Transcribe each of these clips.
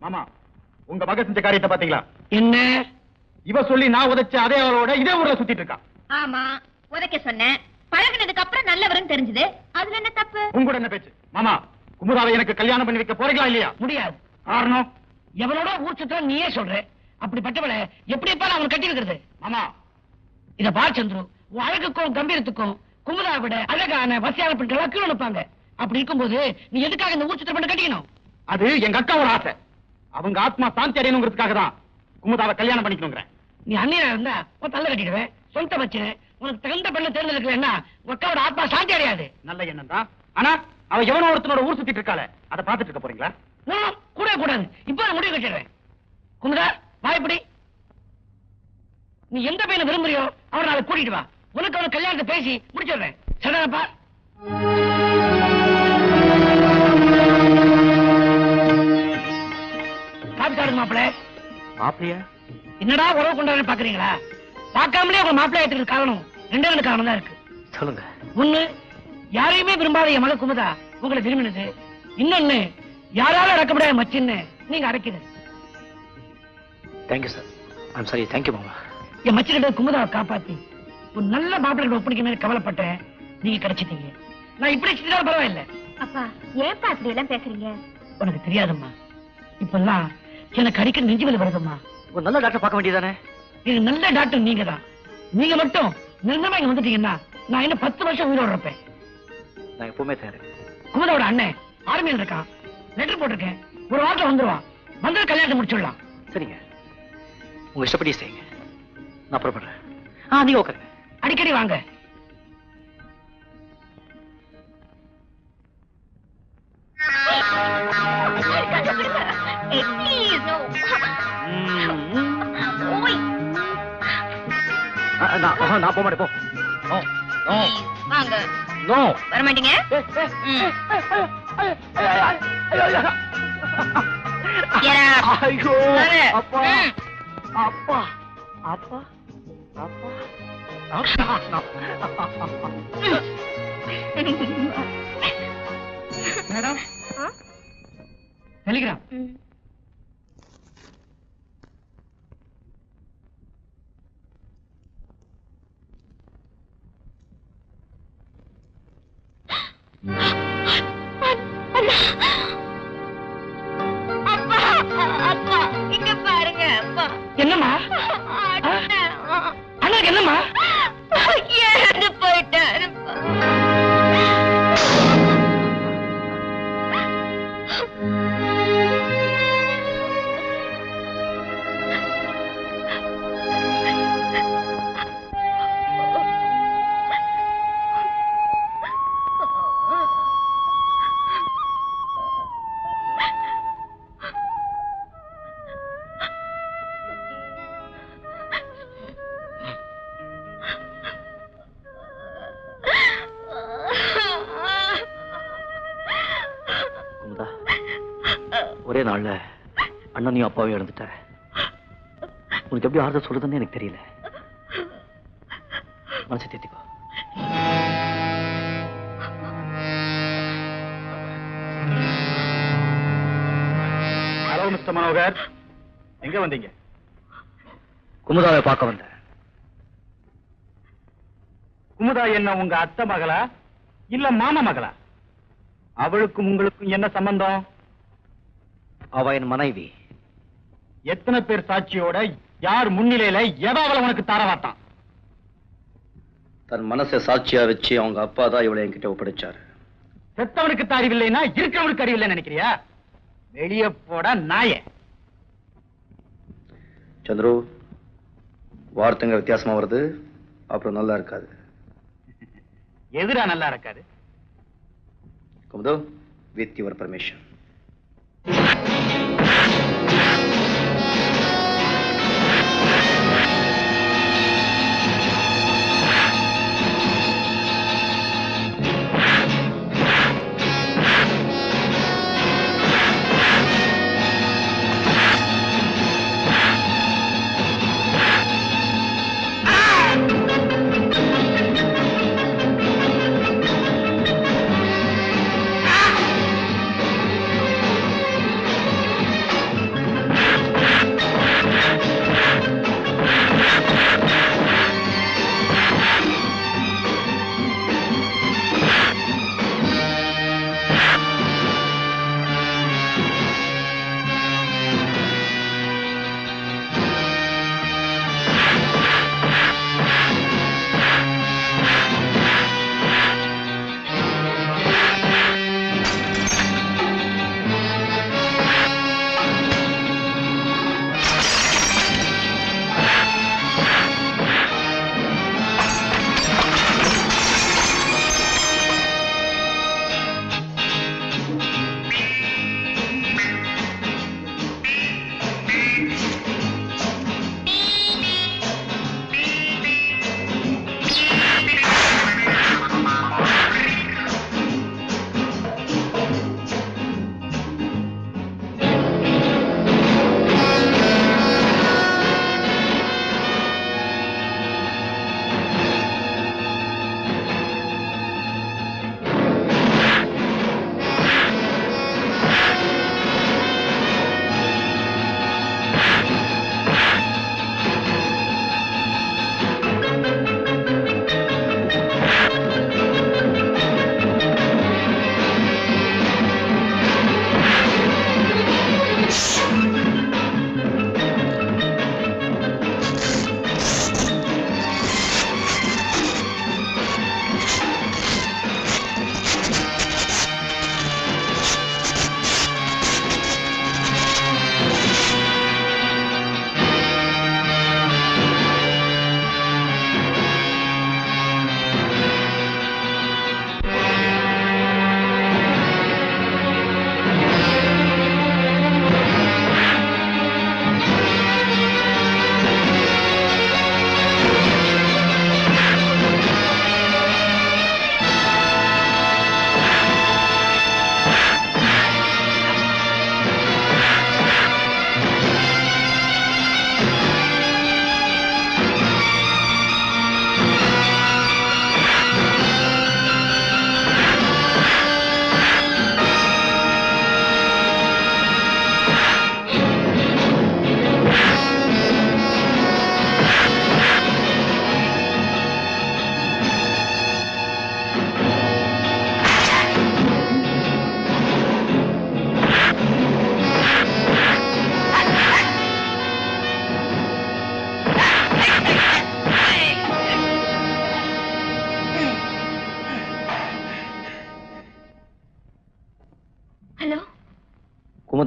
ஆமா, உங்க மக செஞ்ச காரியத்தை பாத்தீங்களா? என்ன இவ சொல்லி நான் உதைச்ச அதே அவளோட இதே ஊர்ல சுத்திட்டு இருக்கா. ஆமா, உதைக்க சொன்னேன். பழகுனதுக்கு அப்புறம் நல்லவரும் தெரிஞ்சது. அதுல என்ன தப்பு? உங்களோட என்ன பேச்சு? மாமா, குமுதாவை எனக்கு கல்யாணம் பண்ணி வைக்க போறீங்களா இல்லையா? முடியாது. காரணம் எவனோட ஊர் சுத்த நீயே சொல்ற. அப்படிப்பட்டவளை எப்படி எப்ப அவன் கட்டி வைக்கிறது? மாமா, இத பார் சந்துரு, உன் அழகுக்கும் கம்பீரத்துக்கும் குமுதா விட அழகான வசியான பெண்கள் கீழ் அனுப்பாங்க. அப்படி இருக்கும்போது நீ எதுக்காக இந்த ஊர் சுத்த பண்ண கட்டிக்கணும்? அது எங்க அக்காவோட ஆசை. அவங்க ஆத்மா சாந்தி அடையணுங்கிறதுக்காக தான் குமுதாவை கல்யாணம் பண்ணிக்கணுங்கிறேன். நீ அண்ணியா இருந்தா உன் தள்ள கட்டிடுவேன். சொந்த வச்சு உனக்கு தகுந்த பெண்ணை தேர்ந்தெடுக்கலன்னா உன் அக்காவோட ஆத்மா சாந்தி அடையாது. நல்ல எண்ணம் தான். ஆனா அவ எவனோ ஒருத்தனோட ஊர் சுத்திட்டு இருக்காளே, அதை பாத்துட்டு இருக்க போறீங்களா? கூட கூடாது. இப்ப நான் முடிவு கட்டிடுறேன். குமுதா வாய்ப்படி, நீ எந்த பையனை விரும்புறியோ அவனை அதை கூட்டிட்டு வா. உனக்கு அவனை கல்யாணத்தை பேசி முடிச்சிடுறேன். சரிதானப்பா? மாப்பிள்ள மாப்பிளையா? என்னடா உறவு கொண்டாடு பாக்குறீங்களா? பார்க்காமலே உங்க மாப்பிள்ளை ஏத்துக்கு காரணம் ரெண்டு காரணம் தான் இருக்கு. சொல்லுங்க. ஒண்ணு, யாரையுமே விரும்பாத என் மக குமுதா உங்களை விரும்பினது. இன்னொன்னு, யாரால அடக்க முடியாத மச்சின்னு நீங்க அடக்கிது. Thank you sir. I'm sorry. Thank you மாமா. என் மச்சினிட குமுதாவை காப்பாத்தி ஒரு நல்ல மாப்பிள்ளை ஒப்படைக்க கவலைப்பட்டேன். நீங்க கிடைச்சிட்டீங்க. நான் இப்படி செஞ்சாலும் பரவாயில்ல. அப்பா, ஏப்பா அப்படி எல்லாம் பேசுறீங்க? உனக்கு தெரியாதம்மா, இப்பெல்லாம் எனக்கு அடிக்கடி நெஞ்சு வலி வருதும்மா. ஒரு நல்ல டாக்டர் பார்க்க வேண்டியதானே? இது நல்ல டாக்டர் நீங்க தான். நீங்க மட்டும் நிரந்தரமா இங்க வந்துட்டீங்கன்னா நான் இன்னும் 10 வருஷம் உயிரோட இருப்பேன். நான் எப்பவுமே தயார். குமுதாவோட அண்ணன் ஆர்மியில் இருக்கான். லெட்டர் போட்டிருக்கேன். ஒரு வாரத்துல வந்துருவான். வந்து கல்யாணத்தை முடிச்சுடலாம். சரிங்க, உங்க இஷ்டப்படி செய்யுங்க. நான் புறப்படுறேன். நீங்க உட்காருங்க. அடிக்கடி வாங்க. நான் போக மாட்டேன். போ. வாங்க. நோ. வர மாட்டீங்க? ஐயோ அப்பா அப்பா அப்பா அப்பா. Madam, Telegram. என்னம்மா? அண்ணாக்கு என்னம்மா? இறந்து போயிட்டாரு. ஒரே நாள்ல அண்ணனையும் அப்பாவையும் இழந்துட்ட. உனக்கு எப்படி ஆறுதல் சொல்றதுன்னு எனக்கு தெரியல. மனசை தேத்திக்கோ. ஹலோ மிஸ்டர் மனோகர், எங்க வந்தீங்க? குமுதாவை பார்க்க வந்தேன். குமுதா என்ன உங்க அத்தை மகளா இல்ல மாமா மகளா? அவளுக்கும் உங்களுக்கும் என்ன சம்பந்தம்? அவ என் மனைவி. எத்தனை பேர் சாட்சியோட யார் முன்னிலையில எதாவது உனக்கு தாரவாட்டான்? தன் மனசை சாட்சியா வச்சு அவங்க அப்பா தான் இவளை என்கிட்ட ஒப்படைச்சாரு. செத்தவனுக்கு அறிவில்லைன்னா இருக்கிறவனுக்கு அறிவில்லை நினைக்கிறியா? வெளியே போட நாயே. சந்துரு, வார்த்தைங்க வித்தியாசமா வருது, அப்புறம் நல்லா இருக்காது. எதிரா நல்லா இருக்காது? குமுது, வித் யுவர் பர்மிஷன்.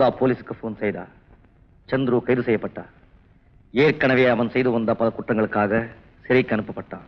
குமுதா போலீஸுக்கு போன் செய்தார். சந்துரு கைது செய்யப்பட்டார். ஏற்கனவே அவன் செய்து வந்த பல குற்றங்களுக்காக சிறைக்கு அனுப்பப்பட்டான்.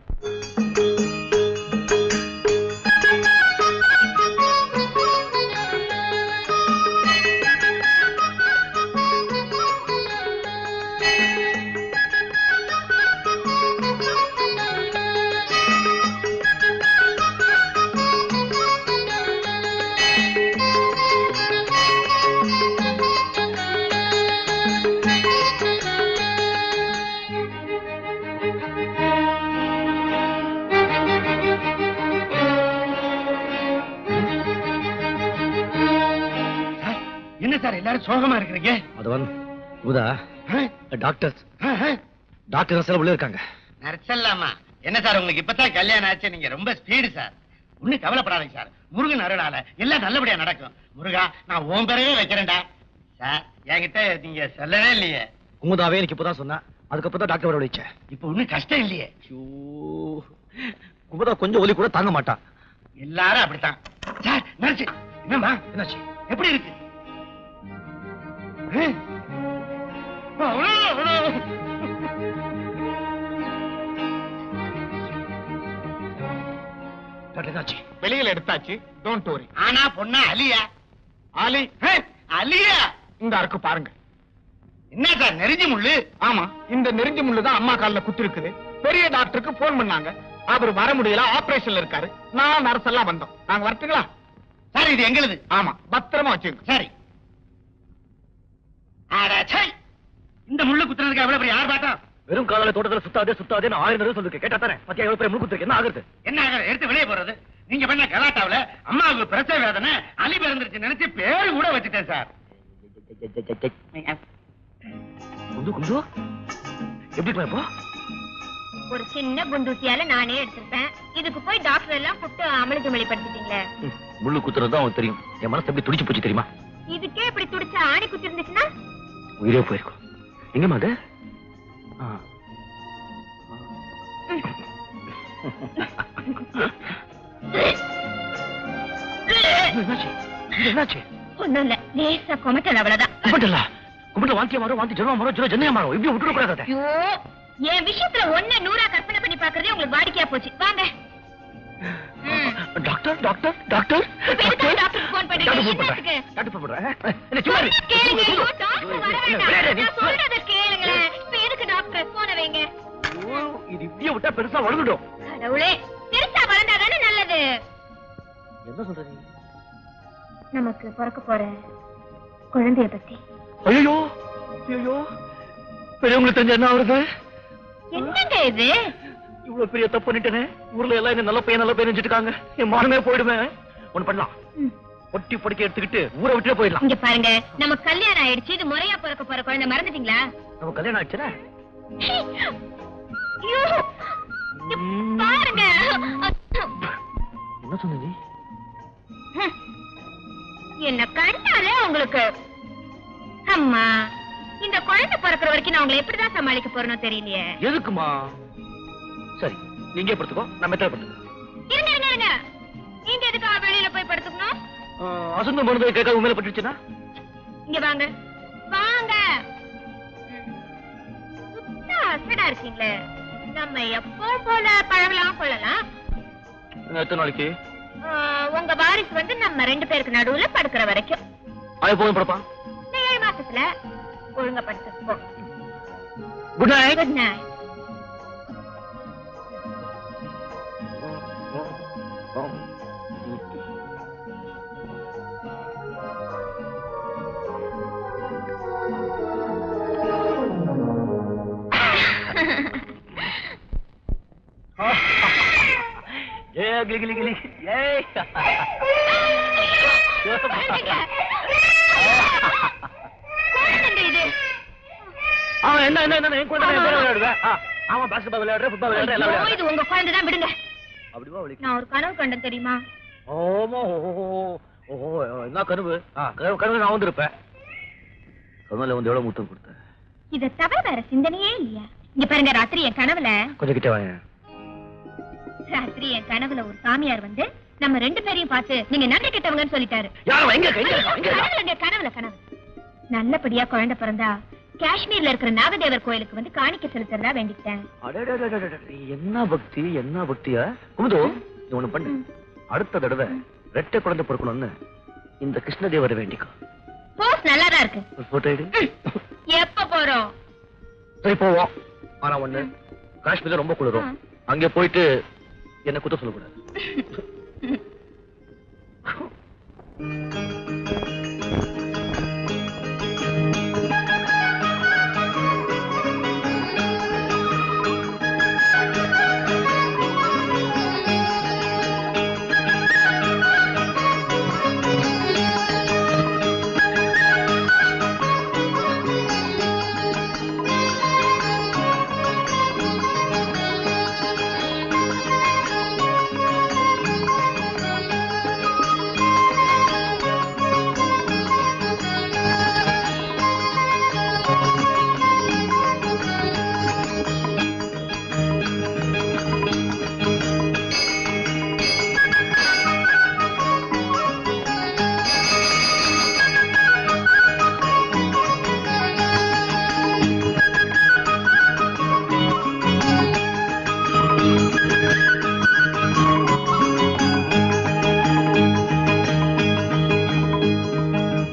எல்லாரும் சோகமா இருக்கிறீங்க. அதுவன் குமுதா டாக்டர் உள்ள இருக்காங்க. நர்சல்லாமா என்ன சார் உங்களுக்கு இப்பதான் கல்யாணம் ஆச்சு, நீங்க ரொம்ப ஸ்பீடு சார். ஒண்ணு கவலைப்படாதீங்க சார், முருகன் அருளால எல்லாம் நல்லபடியா நடக்கும். முருகா நான் உன் பேரையே வைக்கிறேன்டா. சார் என்கிட்ட நீங்க சொல்லவே இல்லையே. குமுதாவே எனக்கு இப்பதான் சொன்னா, அதுக்கப்புறம் தான் டாக்டர் வர வச்சேன். இப்ப ஒண்ணும் கஷ்டம் இல்லையே. குமுதா கொஞ்சம் ஒலி கூட தாங்க மாட்டான். எல்லாரும் அப்படித்தான் சார். நர்ஸ் என்னம்மா என்னாச்சு? எப்படி இருக்கு? வெளியில எடுத்தாச்சு. Don't worry. ஆனா பொண்ணா அலியா? ஆலி அலியா இந்த அருக்கு பாருங்க. என்ன சார் நெருஞ்சி முள்ளு? ஆமா, இந்த நெருஞ்சி முள்ளு தான் அம்மா கால்ல குத்து இருக்குது. பெரிய டாக்டருக்கு போன் பண்ணாங்க, அவர் வர முடியல, ஆபரேஷன்ல இருக்காரு. நான் நர்ஸ் எல்லாம் வந்தோம். நாங்க வரட்டுங்களா? சார் இது எங்களுது. ஆமா, பத்திரமா வச்சுங்க. சரி. இந்த முள்ளு குத்துறதுக்கு எவ்வளவு பெரிய ஆர்ப்பாட்டம்? வெறும் காலால தோட்டத்துல சுத்தாதே நான் 1000 தடவை சொல்லிருக்கேன். கேட்டா தானே பத்தியா எவ்வளவு பெரிய முழு குத்துருக்கு. என்ன ஆகுது? என்ன ஆகுது? எடுத்து வெளியே போறது. நீங்க பண்ண கலாட்டாவில அம்மாவுக்கு பிரசவ வேதனை, அலி பிறந்துருச்சு நினைச்சு பேரு கூட வச்சுட்டேன் சார். குண்டு எப்படி இப்போ? ஒரு சின்ன குண்டூசியால நானே எடுத்திருப்பேன். இதுக்கு போய் டாக்டர் எல்லாம் கூப்பிட்டு அமளி வெளிப்படுத்திட்டீங்களே. முள்ளு குத்துறது தான் தெரியும். என் மனசு எப்படி துடிச்சு போச்சு தெரியுமா? இதுக்கே இப்படி துடிச்சா ஆணி குத்தி இருந்துச்சுன்னா உயிரே போயிருக்கும். எங்கம்மா அது? ஒண்ணும் இல்ல, லேசா கொமட்டல் அவ்வளவுதான். கும்பிட்டு வாந்தியா மாறும், வாந்தி ஜென்மா மாறும், ஜென்னையா மாறும். இப்படி விட்டுட கூடாது. ஐயோ, என் விஷயத்துல 1 100 கற்பனை பண்ணி பாக்குறதே உங்களுக்கு வாடிக்கையா போச்சு. வாங்க. Doctor doctor doctor doctor phone பண்ணி டாக்டர் போடுறேன். இது இப்படியே விட்டா பெருசா வளர்ந்துடும். கடவுளே, பெருசா வளர்ந்தாதானே நல்லது. என்ன சொல்றது? நமக்கு பிறக்க போற குழந்தைய பத்தி. ஐயோ ஐயோ, பெரியவங்களுக்கு தெரிஞ்ச என்ன ஆகுறது? என்னங்க இது? இவ்வளவு பெரிய தப்பு பண்ணிட்டேனே. ஊர்ல எல்லாம் என்ன நல்ல பையன் நினைச்சிட்டு இருக்காங்க. என் மானமே போயிடுவேன். ஒண்ணு பண்ணலாம், ஒட்டி பொடிக்க எடுத்துக்கிட்டு ஊரை விட்டே போயிடலாம். இங்க பாருங்க, நம்ம கல்யாணம் ஆயிடுச்சு. இது முறையா பிறக்க போற குழந்தை மறந்துட்டீங்களா? நம்ம கல்யாணம் ஆயிடுச்சுல. பாருங்க. என்ன சொன்னீங்க? என்ன கண்டாலே உங்களுக்கு அம்மா, இந்த குழந்தை பிறக்கிற வரைக்கும் நான் உங்களை எப்படிதான் சமாளிக்க போறேன்னு தெரியலையே. எதுக்குமா? சரி, நீங்க படுத்துக்கோ, நான் மெத்தட் படுத்துக்கோ. இருங்க, நீங்க எதுக்கு வெளியில போய் படுத்துக்கணும்? அசந்த மருந்து கேட்க உண்மையில பட்டுச்சுன்னா இங்க வாங்க வாங்க. சுத்தா அசடா இருக்கீங்களே. நம்ம எப்போ போல பழகலாம் கொள்ளலாம். எத்தனை நாளைக்கு? உங்க வாரிசு வந்து நம்ம 2 பேருக்கு நடுவுல படுக்கிற வரைக்கும். அது போதும் படுப்பா. 7 மாசத்துல ஒழுங்கா படுத்துக்கோ. Good night. Good night. கிளி கிளி என்ன என்ன என்ன விளையாடுவேன். ஆமா, பாஸ்கெட் பால் விளையாடுறேன், ஃபுட்பால் விளையாடுறேன், எல்லாம் விளையாடுறேன். இது உங்க குழந்தை தான், விடுங்க. அப்படிவா வலி? நான் ஒரு கனவு கண்டேன் தெரியுமா? ஓமோ ஓஹோ, என்ன கனவு? கனவு நான் வந்திருப்பேன். கனவுல வந்து எவ்வளவு முத்தம் கொடுத்த? இத தவிர வேற சிந்தனையே இல்லையா? இங்க பாருங்க, ராத்திரி என் கனவுல கொஞ்சம் கிட்ட வாங்க. ராத்திரி என் கனவுல ஒரு சாமியார் வந்து நம்ம 2 பேரையும் பார்த்து நீங்க நன்றி கெட்டவங்கன்னு சொல்லிட்டாரு. யாரோ எங்க கனவுல கனவு நல்லபடியா குழந்தை பிறந்தா காஷ்மீர்ல இருக்கிற நாகதேவர் கோயிலுக்கு வந்து காணிக்க செலுத்துறதா வேண்டிக்கிட்டேன். என்ன பக்தி, என்ன பக்தியா குமுது. நீ ஒண்ணு பண்ணு, அடுத்த தடவை ரெட்டை குழந்தை பிறக்கணும்னு இந்த கிருஷ்ணதேவரை வேண்டிக்கோ. போஸ் நல்லாதான் இருக்கு. போட்டோ எடு. எப்ப போறோம்? சரி போவோம். ஆனா ஒண்ணு, காஷ்மீர்ல ரொம்ப குளிரும். அங்கே போயிட்டு என்ன குத்த சொல்லக்கூடாது.